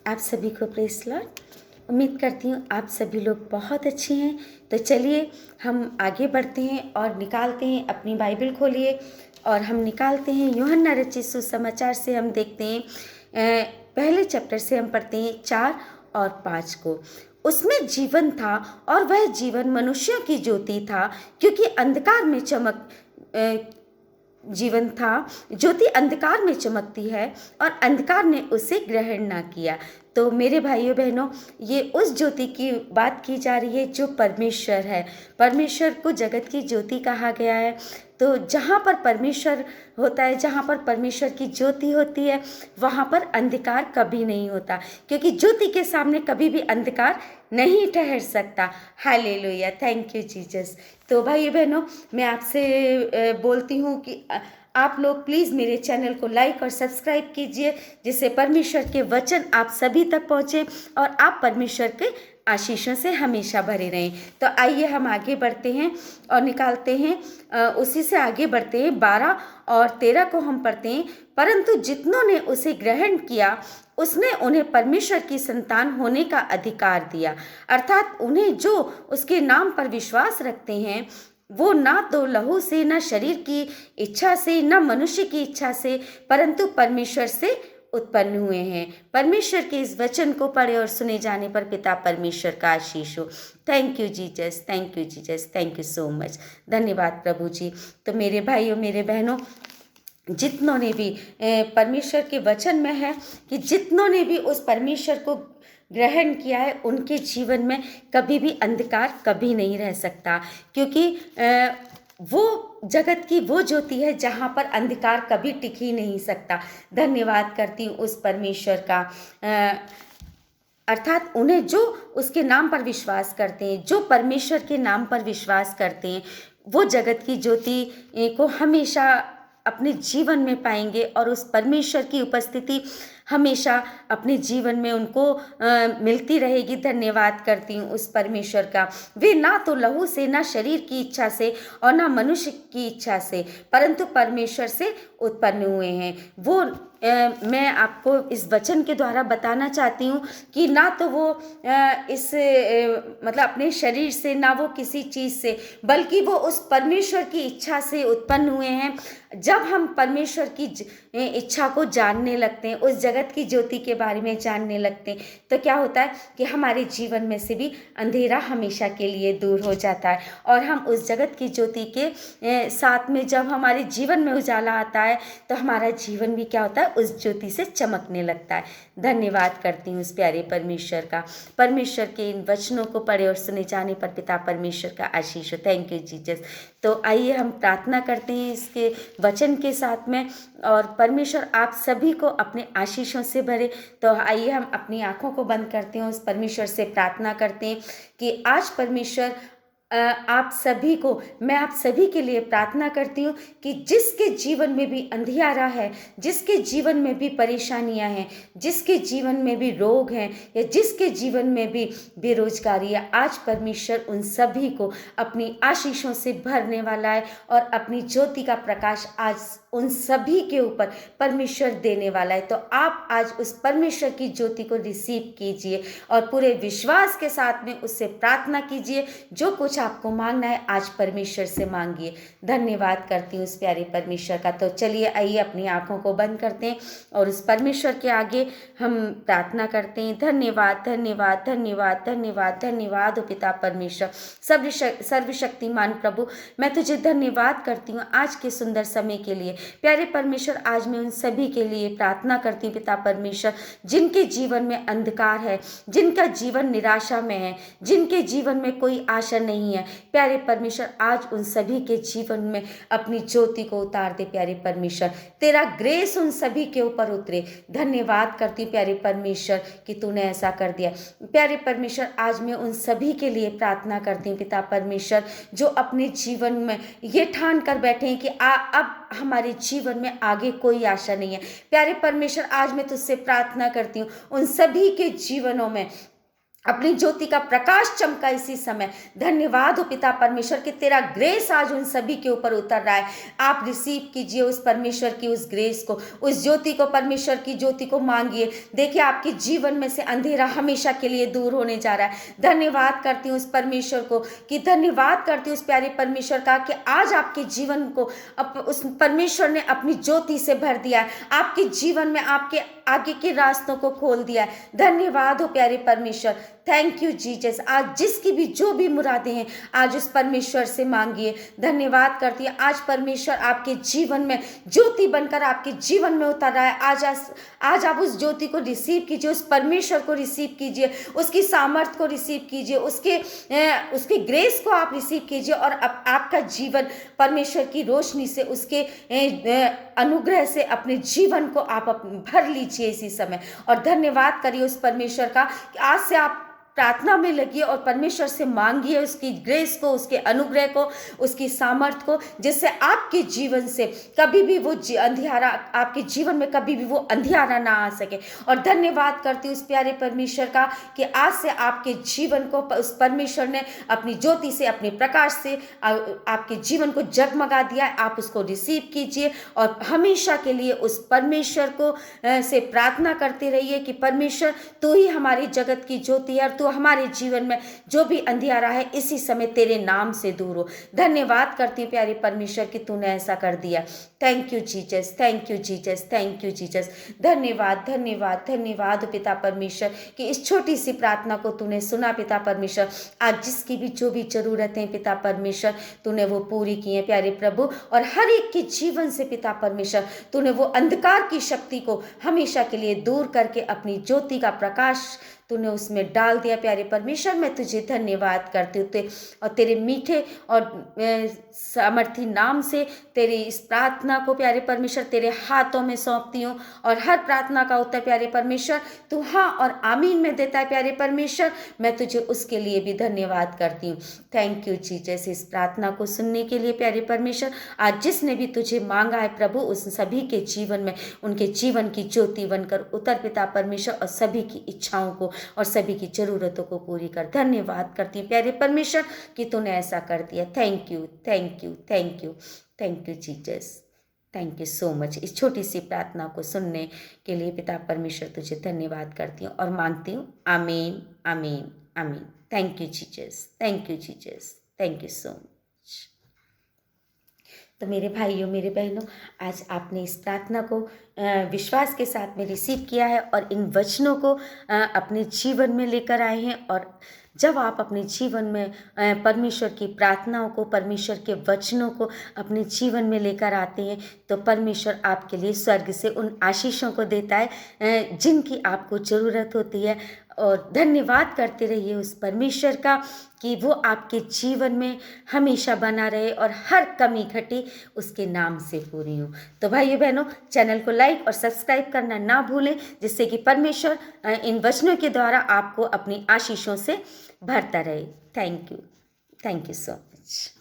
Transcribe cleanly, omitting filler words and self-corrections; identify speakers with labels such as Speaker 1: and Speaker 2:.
Speaker 1: आप सभी को प्रेज़ लॉर्ड। उम्मीद करती हूँ आप सभी लोग बहुत अच्छे हैं। तो चलिए हम आगे बढ़ते हैं और निकालते हैं, अपनी बाइबल खोलिए और हम निकालते हैं यूहन्ना रचित सुसमाचार से। हम देखते हैं पहले चैप्टर से हम पढ़ते हैं 4 और 5 को। उसमें जीवन था और वह जीवन मनुष्यों की ज्योति था, क्योंकि अंधकार में जीवन था, ज्योति अंधकार में चमकती है और अंधकार ने उसे ग्रहण ना किया। तो मेरे भाइयों बहनों, ये उस ज्योति की बात की जा रही है जो परमेश्वर है। परमेश्वर को जगत की ज्योति कहा गया है। तो जहाँ पर परमेश्वर होता है, जहाँ पर परमेश्वर की ज्योति होती है, वहाँ पर अंधकार कभी नहीं होता, क्योंकि ज्योति के सामने कभी भी अंधकार नहीं ठहर सकता। Hallelujah, thank you Jesus. तो भाई बहनों, मैं आपसे बोलती हूँ कि आप लोग प्लीज़ मेरे चैनल को लाइक और सब्सक्राइब कीजिए, जिससे परमेश्वर के वचन आप सभी तक पहुँचे और आप परमेश्वर के आशीषों से हमेशा भरे रहें। तो आइए हम आगे बढ़ते हैं और निकालते हैं, उसी से आगे बढ़ते हैं। 12 और 13 को हम पढ़ते हैं। परंतु जितनों ने उसे ग्रहण किया, उसने उन्हें परमेश्वर की संतान होने का अधिकार दिया, अर्थात उन्हें जो उसके नाम पर विश्वास रखते हैं, वो ना तो लहू से, न शरीर की इच्छा से, न मनुष्य की इच्छा से, परंतु परमेश्वर से उत्पन्न हुए हैं। परमेश्वर के इस वचन को पढ़े और सुने जाने पर पिता परमेश्वर का आशीष हो। Thank you Jesus, thank you Jesus, thank you so much. धन्यवाद प्रभु जी। तो मेरे भाइयों, मेरे बहनों, जितनों ने भी परमेश्वर के वचन में है कि जितनों ने भी उस परमेश्वर को ग्रहण किया है, उनके जीवन में कभी भी अंधकार कभी नहीं रह सकता, क्योंकि वो जगत की वो ज्योति है जहाँ पर अंधकार कभी टिक ही नहीं सकता। धन्यवाद करती हूँ उस परमेश्वर का। अर्थात उन्हें जो उसके नाम पर विश्वास करते हैं, जो परमेश्वर के नाम पर विश्वास करते हैं, वो जगत की ज्योति को हमेशा अपने जीवन में पाएंगे और उस परमेश्वर की उपस्थिति हमेशा अपने जीवन में उनको मिलती रहेगी। धन्यवाद करती हूँ उस परमेश्वर का। वे ना तो लहू से, ना शरीर की इच्छा से और ना मनुष्य की इच्छा से, परंतु परमेश्वर से उत्पन्न हुए हैं। वो मैं आपको इस वचन के द्वारा बताना चाहती हूँ कि ना तो वो मतलब अपने शरीर से, ना वो किसी चीज़ से, बल्कि वो उस परमेश्वर की इच्छा से उत्पन्न हुए हैं। जब हम परमेश्वर की इच्छा को जानने लगते हैं, उस जगत की ज्योति के बारे में जानने लगते हैं, तो क्या होता है कि हमारे जीवन में से भी अंधेरा हमेशा के लिए दूर हो जाता है और हम उस जगत की ज्योति के साथ में जब हमारे जीवन में उजाला आता है, तो हमारा जीवन भी क्या होता है, उस ज्योति से चमकने लगता है। धन्यवाद करती हूँ उस प्यारे परमेश्वर का। परमेश्वर के इन वचनों को पढ़े और सुने जाने पर पिता परमेश्वर का आशीष हो। Thank you Jesus. तो आइए हम प्रार्थना करते हैं इसके वचन के साथ में, और परमेश्वर आप सभी को अपने आशीषों से भरे। तो आइए हम अपनी आंखों को बंद करते हैं, उस परमेश्वर से प्रार्थना करते हैं कि आज परमेश्वर आप सभी को, मैं आप सभी के लिए प्रार्थना करती हूँ कि जिसके जीवन में भी अंधियारा है, जिसके जीवन में भी परेशानियाँ हैं, जिसके जीवन में भी रोग हैं, या जिसके जीवन में भी बेरोजगारी है, आज परमेश्वर उन सभी को अपनी आशीषों से भरने वाला है और अपनी ज्योति का प्रकाश आज उन सभी के ऊपर परमेश्वर देने वाला है। तो आप आज उस परमेश्वर की ज्योति को रिसीव कीजिए और पूरे विश्वास के साथ में उससे प्रार्थना कीजिए। जो कुछ आपको मांगना है आज परमेश्वर से मांगिए। धन्यवाद करती हूँ उस प्यारे परमेश्वर का। तो चलिए आइए अपनी आंखों को बंद करते हैं और उस परमेश्वर के आगे हम प्रार्थना करते हैं। धन्यवाद, धन्यवाद, धन्यवाद, धन्यवाद, धन्यवाद ओ पिता परमेश्वर, सर्वशक्तिमान प्रभु, मैं तुझे धन्यवाद करती हूँ आज के सुंदर समय के लिए। प्यारे परमेश्वर, आज मैं उन सभी के लिए प्रार्थना करती हूँ पिता परमेश्वर, जिनके जीवन में अंधकार है, जिनका जीवन निराशा में है, जिनके जीवन में कोई आशा नहीं है। प्यारे परमेश्वर, आज उन सभी के जीवन में अपनी ज्योति को उतार दे। प्यारे परमेश्वर, तेरा ग्रेस उन सभी के ऊपर उतरे। धन्यवाद करती हूँ प्यारे परमेश्वर कि तूने ऐसा कर दिया। प्यारे परमेश्वर, आज मैं उन सभी के लिए प्रार्थना करती हूँ पिता परमेश्वर, जो अपने जीवन में ये ठान कर बैठे हैं कि अब हमारे जीवन में आगे कोई आशा नहीं है। प्यारे परमेश्वर, आज मैं तुझसे प्रार्थना करती हूँ उन सभी के जीवनों में अपनी ज्योति का प्रकाश चमका इसी समय। धन्यवाद हो पिता परमेश्वर कि तेरा ग्रेस आज उन सभी के ऊपर उतर रहा है। आप रिसीव कीजिए उस परमेश्वर की उस ग्रेस को, उस ज्योति को, परमेश्वर की ज्योति को मांगिए। देखिए आपके जीवन में से अंधेरा हमेशा के लिए दूर होने जा रहा है। धन्यवाद करती हूँ उस परमेश्वर को, कि धन्यवाद करती हूँ उस प्यारे परमेश्वर का कि आज आपके जीवन को उस परमेश्वर ने अपनी ज्योति से भर दिया है। आपके जीवन में आपके आगे के रास्तों को खोल दिया है। धन्यवाद हो प्यारे परमेश्वर। Thank you Jesus. आज जिसकी भी जो भी मुरादें हैं आज उस परमेश्वर से मांगिए। धन्यवाद करती है आज परमेश्वर आपके जीवन में ज्योति बनकर आपके जीवन में उतर रहा है। आज आप उस ज्योति को रिसीव कीजिए, उस परमेश्वर को रिसीव कीजिए, उसकी सामर्थ को रिसीव कीजिए, उसके ग्रेस को आप रिसीव कीजिए और आपका जीवन परमेश्वर की रोशनी से, उसके अनुग्रह से अपने जीवन को आप भर लीजिए इसी समय। और धन्यवाद करिए उस परमेश्वर का कि आज से आप प्रार्थना में लगिए और परमेश्वर से मांगिए उसकी ग्रेस को, उसके अनुग्रह को, उसकी सामर्थ को, जिससे आपके जीवन से कभी भी वो अंधियारा, आपके जीवन में कभी भी वो अंधियारा ना आ सके। और धन्यवाद करती हूँ उस प्यारे परमेश्वर का कि आज से आपके जीवन को उस परमेश्वर ने अपनी ज्योति से, अपने प्रकाश से आपके जीवन को जगमगा दिया है। आप उसको रिसीव कीजिए और हमेशा के लिए उस परमेश्वर को से प्रार्थना करते रहिए कि परमेश्वर तू ही हमारी जगत की ज्योति है, तो हमारे जीवन में जो भी अंधियारा है इसी समय तेरे नाम से दूर हो। धन्यवाद करती हूँ प्यारे परमेश्वर कि तूने ऐसा कर दिया। Thank you Jesus, thank you Jesus, thank you Jesus. धन्यवाद धन्यवाद धन्यवाद पिता परमेश्वर कि इस छोटी सी प्रार्थना को तूने सुना पिता परमेश्वर। आज जिसकी भी जो भी जरूरतें पिता परमेश्वर तूने वो पूरी की है प्यारे प्रभु, और हर एक के जीवन से पिता परमेश्वर तूने वो अंधकार की शक्ति को हमेशा के लिए दूर करके अपनी ज्योति का प्रकाश तूने उसमें डाल दिया प्यारे परमेश्वर। मैं तुझे धन्यवाद करती हूँ और तेरे मीठे और सामर्थी नाम से तेरी इस प्रार्थना को प्यारे परमेश्वर तेरे हाथों में सौंपती हूँ। और हर प्रार्थना का उत्तर प्यारे परमेश्वर तू हाँ और आमीन में देता है प्यारे परमेश्वर। मैं तुझे उसके लिए भी धन्यवाद करती हूँ। थैंक यू जीसस इस प्रार्थना को सुनने के लिए प्यारे परमेश्वर। आज जिसने भी तुझे मांगा है प्रभु उस सभी के जीवन में उनके जीवन की ज्योति बनकर उतर पिता परमेश्वर, और सभी की इच्छाओं को और सभी की जरूरतों को पूरी कर। धन्यवाद करती हूँ प्यारे परमेश्वर कि तूने ऐसा कर दिया। Thank you thank you thank you thank you Jesus. Thank you so much. इस छोटी सी प्रार्थना को सुनने के लिए पिता परमेश्वर तुझे धन्यवाद करती हूँ और मांगती हूँ। आमीन आमीन आमीन। Thank you Jesus, thank you Jesus, thank you so much. तो मेरे भाइयों मेरे बहनों, आज आपने इस प्रार्थना को विश्वास के साथ में रिसीव किया है और इन वचनों को अपने जीवन में लेकर आए हैं। और जब आप अपने जीवन में परमेश्वर की प्रार्थनाओं को, परमेश्वर के वचनों को अपने जीवन में लेकर आते हैं तो परमेश्वर आपके लिए स्वर्ग से उन आशीषों को देता है जिनकी आपको ज़रूरत होती है। और धन्यवाद करते रहिए उस परमेश्वर का कि वो आपके जीवन में हमेशा बना रहे और हर कमी घटी उसके नाम से पूरी हो। तो भाइयों बहनों, चैनल को लाइक और सब्सक्राइब करना ना भूलें, जिससे कि परमेश्वर इन वचनों के द्वारा आपको अपनी आशीषों से भरता रहे। Thank you so much.